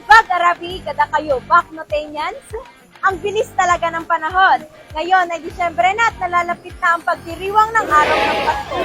Simbag Arabi, kada kayo, Baknotenians. Ang bilis talaga ng panahon. Ngayon ay Disyembre na at nalalapit na ang pagdiriwang ng araw ng Pasko.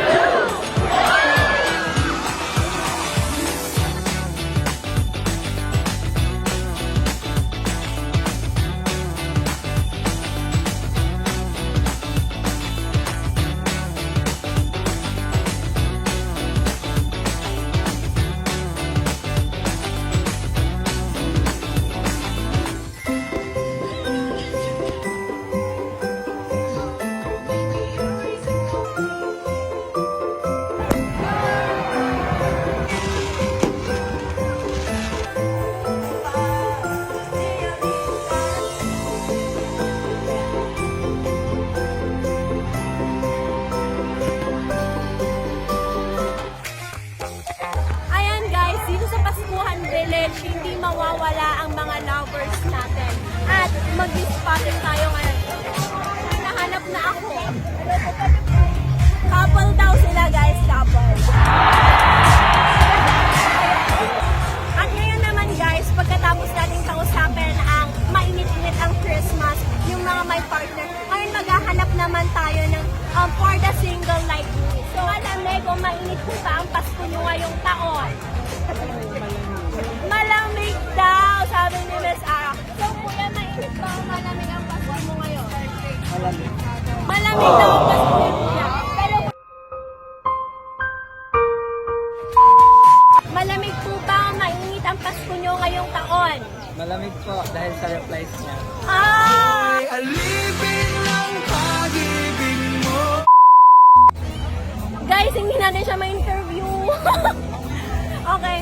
Ayan guys, dito sa Paskuhan Village, hindi mawawala ang mga lovers natin. At mag-spotting tayo ngayon. Nahanap na ako. Couple daw sila guys, couple. At ngayon naman guys, pagkatapos natin kausapin ang mainit-init ang Christmas, yung mga may partner, ngayon maghahanap naman tayo ng for the single like me. So malamig o mainit po ba ang Pasko nyo ngayong taon? Malamig daw, sabi ni Miss Ara. So kuya, mainit ba o malamig ang Pasko mo ngayon? Malamig. Malamig daw ang Pasko ni kuya. Pero malamig po ba o mainit ang Pasko nyo ngayong taon? Malamig po dahil sa replies niya. Ah! Alipin ng pag-ibig mo. Guys, hindi natin siya ma-interview. Okay.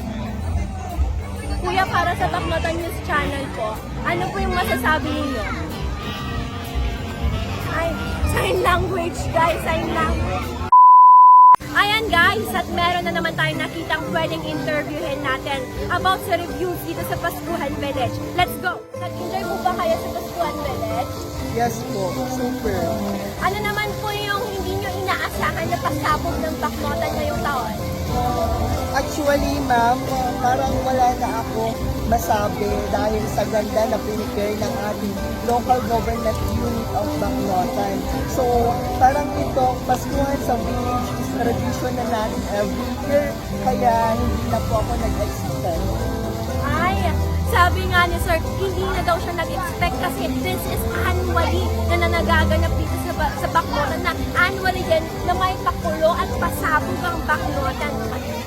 Kuya, para sa Baknotan News Channel po, ano po yung masasabi niyo? Ay, sign language, guys. Sign language. Ayan guys, at meron na naman tayong nakitang pwedeng interviewin natin about sa reviews dito sa Paskuhan Village. Let's go! Nag-enjoy po ba kayo sa Paskuhan Village? Yes po, super. Ano naman po yung hindi nyo inaasahan na pasabog ng Baknotan ngayong taon? Actually, ma'am, parang wala na ako masabi dahil sa ganda na pinipare ng ating local government unit of Baknotan. So, parang itong Paskuhan sa village is tradition na natin every year, kaya hindi na po ako nag-expect. Ay, sabi nga ni Sir, hindi na daw siya nag-expect kasi this is annually na nagaganap dito sa Baknotan na annually din na may pakulo at pasabog ang Baknotan.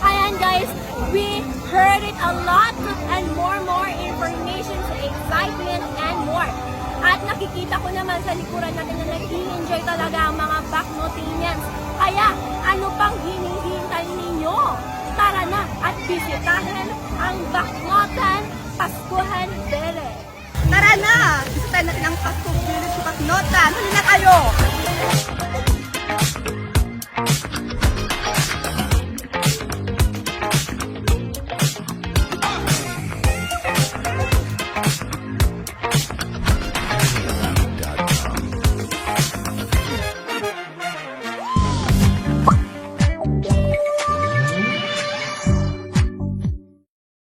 Ayan guys, we heard it a lot and more information, excitement and more. At nakikita ko naman sa likuran natin na nag-i-enjoy talaga ang mga Baknotenians. Kaya ano pang hinihintay ninyo? Tara na at bisitahin ang Baknotan Paskuhan Village. Tara na! Bisitahin natin ang Paskuhan Village sa Baknotan. Huli na kayo!